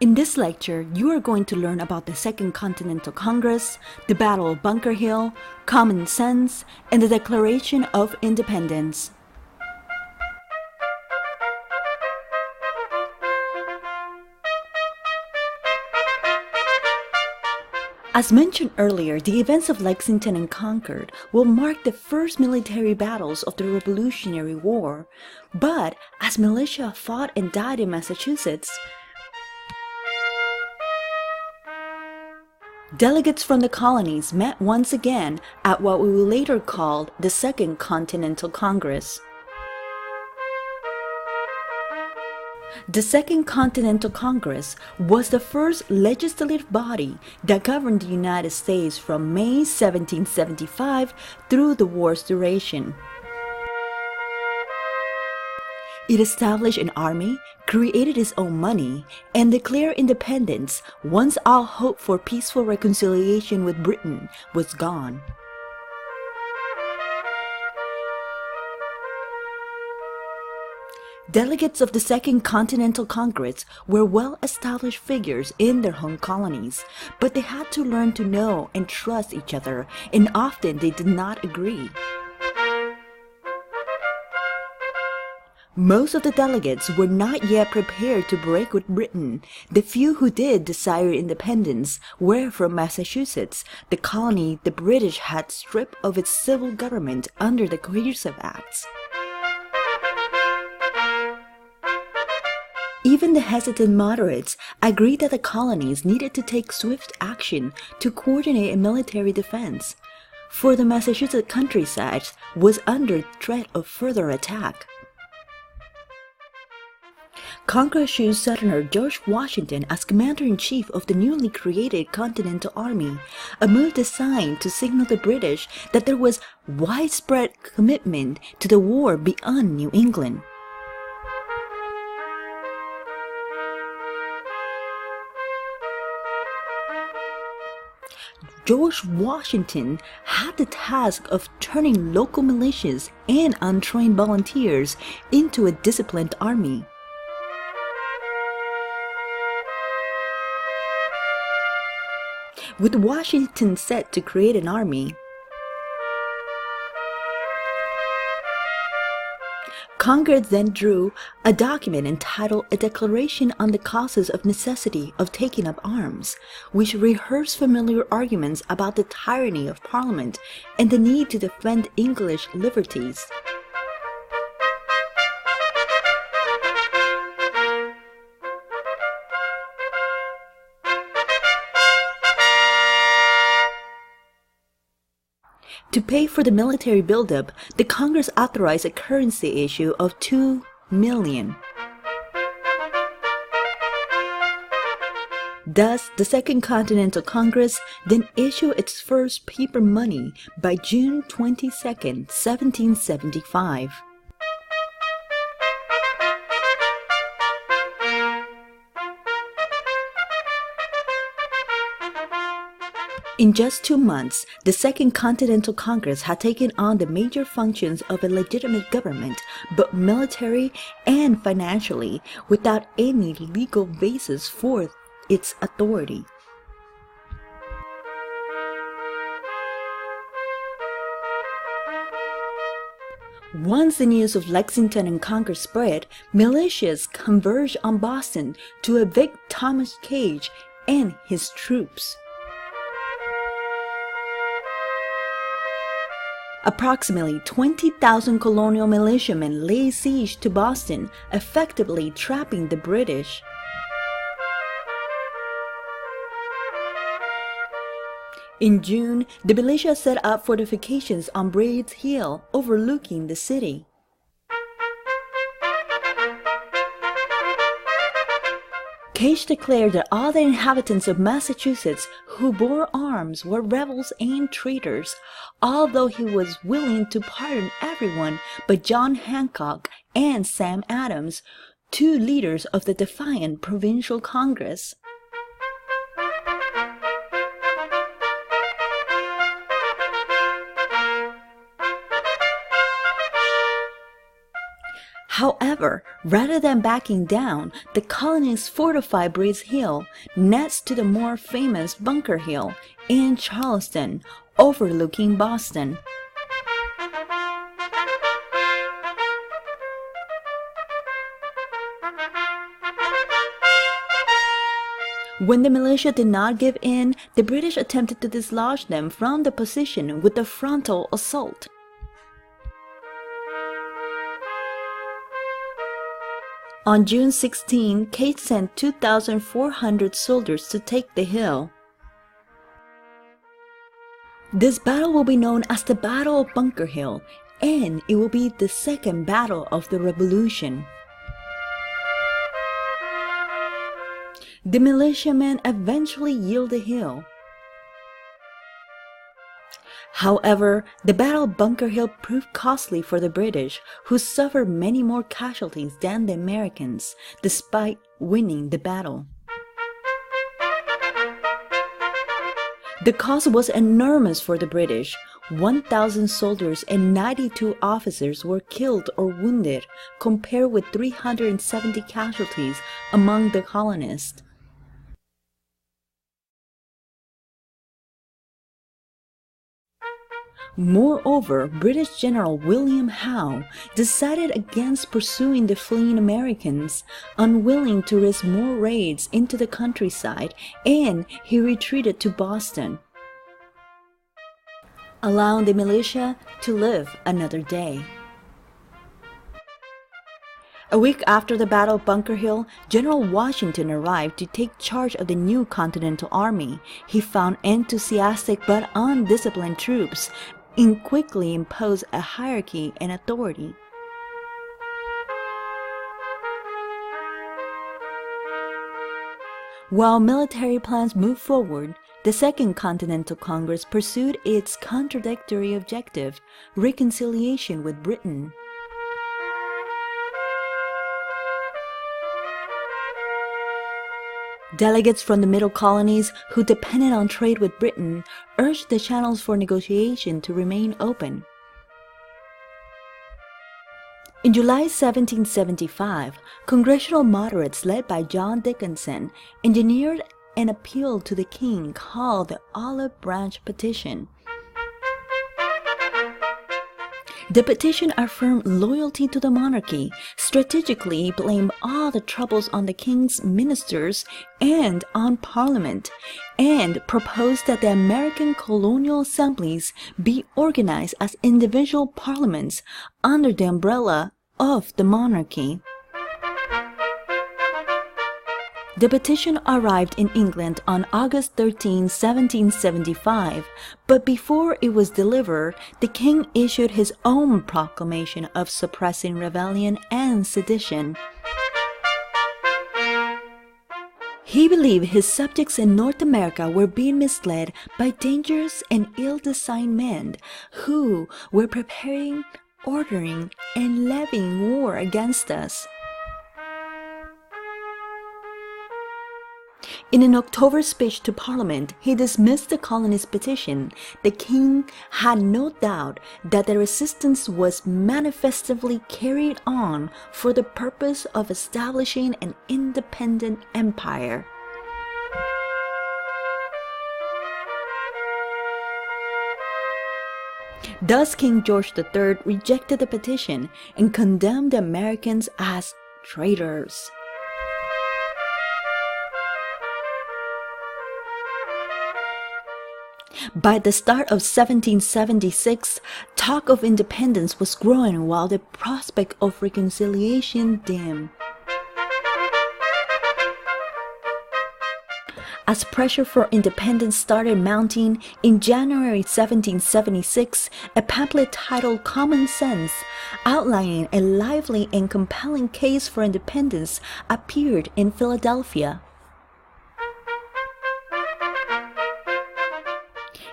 In this lecture, you are going to learn about the Second Continental Congress, the Battle of Bunker Hill, Common Sense, and the Declaration of Independence. As mentioned earlier, the events of Lexington and Concord will mark the first military battles of the Revolutionary War, but as militia fought and died in Massachusetts, delegates from the colonies met once again at what we will later call the Second Continental Congress. The Second Continental Congress was the first legislative body that governed the United States from May 1775 through the war's duration. It established an army, created its own money, and declared independence once all hope for peaceful reconciliation with Britain was gone. Delegates of the Second Continental Congress were well-established figures in their home colonies, but they had to learn to know and trust each other, and often they did not agree. Most of the delegates were not yet prepared to break with Britain. The few who did desire independence were from Massachusetts, the colony the British had stripped of its civil government under the Coercive Acts. Even the hesitant moderates agreed that the colonies needed to take swift action to coordinate a military defense, for the Massachusetts countryside was under threat of further attack. Congress chose Senator George Washington as Commander-in-Chief of the newly created Continental Army, a move designed to signal the British that there was widespread commitment to the war beyond New England. George Washington had the task of turning local militias and untrained volunteers into a disciplined army. With Washington set to create an army, Congress then drew a document entitled A Declaration on the Causes of Necessity of Taking Up Arms, which rehearsed familiar arguments about the tyranny of Parliament and the need to defend English liberties. To pay for the military buildup, the Congress authorized a currency issue of $2 million. Thus, the Second Continental Congress then issued its first paper money by June 22, 1775. In just 2 months, the Second Continental Congress had taken on the major functions of a legitimate government, both military and financially, without any legal basis for its authority. Once the news of Lexington and Concord spread, militias converged on Boston to evict Thomas Gage and his troops. Approximately 20,000 colonial militiamen laid siege to Boston, effectively trapping the British. In June, the militia set up fortifications on Braid's Hill, overlooking the city. Gage declared that all the inhabitants of Massachusetts who bore arms were rebels and traitors, although he was willing to pardon everyone but John Hancock and Sam Adams, two leaders of the defiant Provincial Congress. However, rather than backing down, the colonists fortified Breeze Hill next to the more famous Bunker Hill in Charleston, overlooking Boston. When the militia did not give in, the British attempted to dislodge them from the position with a frontal assault. On June 16, Kate sent 2,400 soldiers to take the hill. This battle will be known as the Battle of Bunker Hill, and it will be the second battle of the Revolution. The militiamen eventually yield the hill. However, the Battle of Bunker Hill proved costly for the British, who suffered many more casualties than the Americans, despite winning the battle. The cost was enormous for the British. 1,000 soldiers and 92 officers were killed or wounded, compared with 370 casualties among the colonists. Moreover, British General William Howe decided against pursuing the fleeing Americans, unwilling to risk more raids into the countryside, and he retreated to Boston, allowing the militia to live another day. A week after the Battle of Bunker Hill, General Washington arrived to take charge of the new Continental Army. He found enthusiastic but undisciplined troops and quickly imposed a hierarchy and authority. While military plans moved forward, the Second Continental Congress pursued its contradictory objective, reconciliation with Britain. Delegates from the Middle Colonies, who depended on trade with Britain, urged the channels for negotiation to remain open. In July 1775, congressional moderates led by John Dickinson engineered an appeal to the king called the Olive Branch Petition. The petition affirmed loyalty to the monarchy, strategically blamed all the troubles on the king's ministers and on Parliament, and proposed that the American colonial assemblies be organized as individual parliaments under the umbrella of the monarchy. The petition arrived in England on August 13, 1775, but before it was delivered, the king issued his own proclamation of suppressing rebellion and sedition. He believed his subjects in North America were being misled by dangerous and ill-designed men who were preparing, ordering, and levying war against us. In an October speech to Parliament, he dismissed the colonists' petition. The king had no doubt that the resistance was manifestly carried on for the purpose of establishing an independent empire. Thus, King George III rejected the petition and condemned the Americans as traitors. By the start of 1776, talk of independence was growing while the prospect of reconciliation dimmed. As pressure for independence started mounting, in January 1776, a pamphlet titled Common Sense, outlining a lively and compelling case for independence, appeared in Philadelphia.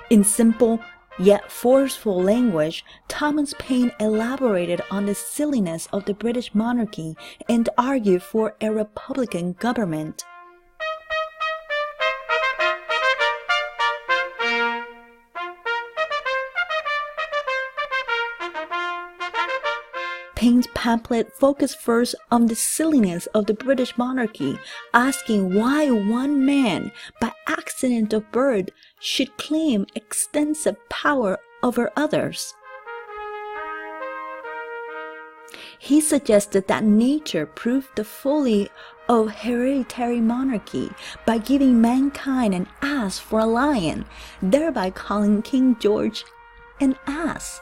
In simple yet forceful language, Thomas Paine elaborated on the silliness of the British monarchy and argued for a republican government. Paine's pamphlet focused first on the silliness of the British monarchy, asking why one man, by accident of birth, should claim extensive power over others. He suggested that nature proved the folly of hereditary monarchy by giving mankind an ass for a lion, thereby calling King George an ass.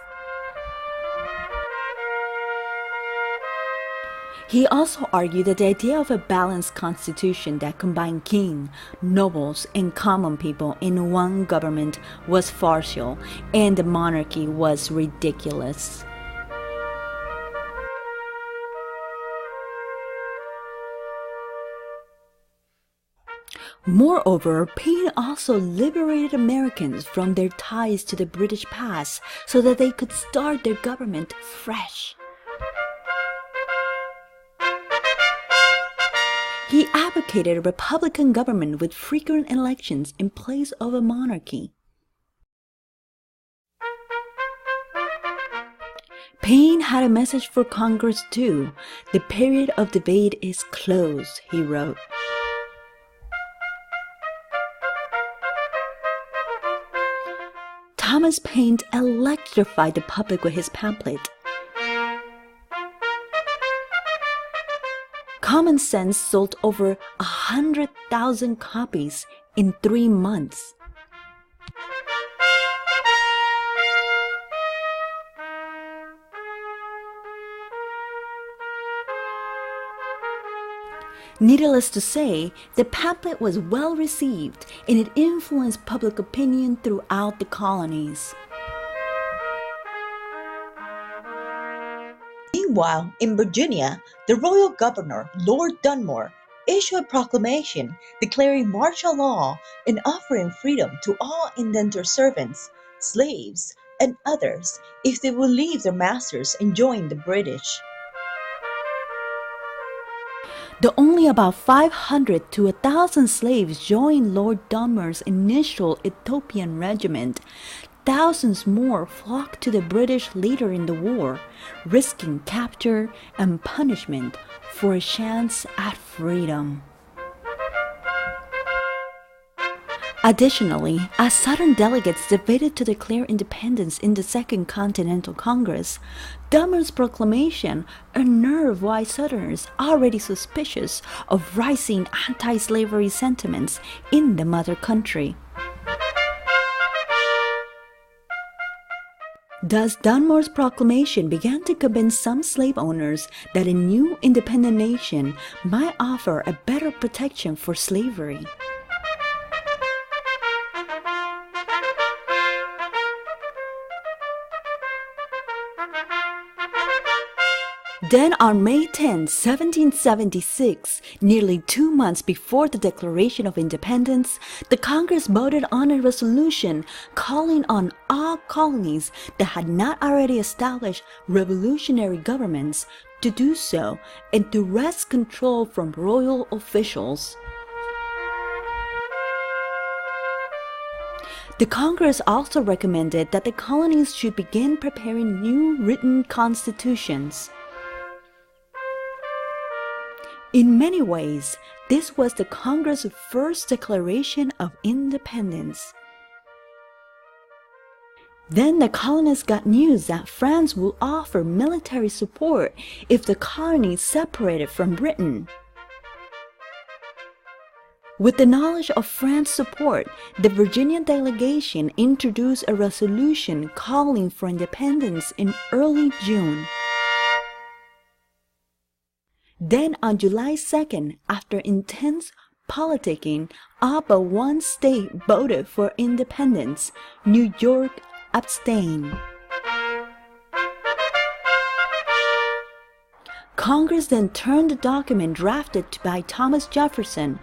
He also argued that the idea of a balanced constitution that combined king, nobles, and common people in one government was partial, and the monarchy was ridiculous. Moreover, Paine also liberated Americans from their ties to the British past so that they could start their government fresh. He advocated a republican government with frequent elections in place of a monarchy. Paine had a message for Congress too. The period of debate is closed, he wrote. Thomas Paine electrified the public with his pamphlet. Common Sense sold over 100,000 copies in 3 months. Needless to say, the pamphlet was well received and it influenced public opinion throughout the colonies. Meanwhile, in Virginia, the royal governor, Lord Dunmore, issued a proclamation declaring martial law and offering freedom to all indentured servants, slaves, and others if they will leave their masters and join the British. Though only about 500 to 1,000 slaves joined Lord Dunmore's initial Ethiopian regiment, thousands more flocked to the British later in the war, risking capture and punishment for a chance at freedom. Additionally, as Southern delegates debated to declare independence in the Second Continental Congress, Dunmore's proclamation unnerved white Southerners already suspicious of rising anti-slavery sentiments in the mother country. Thus, Dunmore's proclamation began to convince some slave owners that a new independent nation might offer a better protection for slavery. Then on May 10, 1776, nearly 2 months before the Declaration of Independence, the Congress voted on a resolution calling on all colonies that had not already established revolutionary governments to do so and to wrest control from royal officials. The Congress also recommended that the colonies should begin preparing new written constitutions. In many ways, this was the Congress' first declaration of independence. Then the colonists got news that France would offer military support if the colonies separated from Britain. With the knowledge of France's support, the Virginia delegation introduced a resolution calling for independence in early June. Then on July 2nd, after intense politicking, all but one state voted for independence. New York abstained. Congress then turned the document drafted by Thomas Jefferson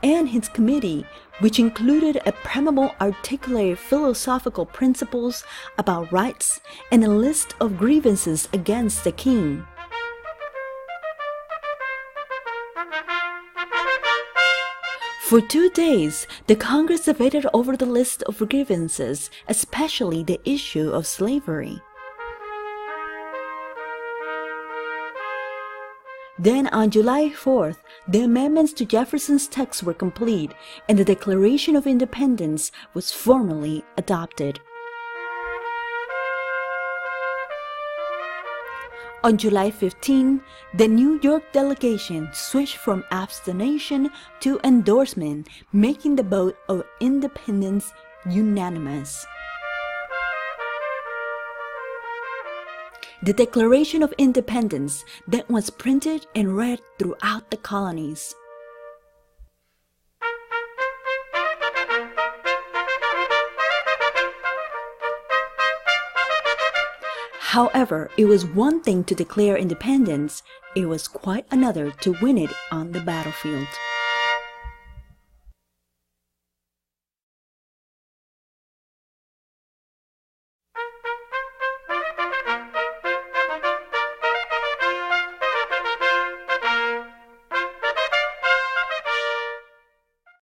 and his committee, which included a preamble articulating philosophical principles about rights and a list of grievances against the king. For 2 days, the Congress debated over the list of grievances, especially the issue of slavery. Then on July 4th, the amendments to Jefferson's text were complete and the Declaration of Independence was formally adopted. On July 15, the New York delegation switched from abstention to endorsement, making the vote of independence unanimous. The Declaration of Independence then was printed and read throughout the colonies. However, it was one thing to declare independence, it was quite another to win it on the battlefield.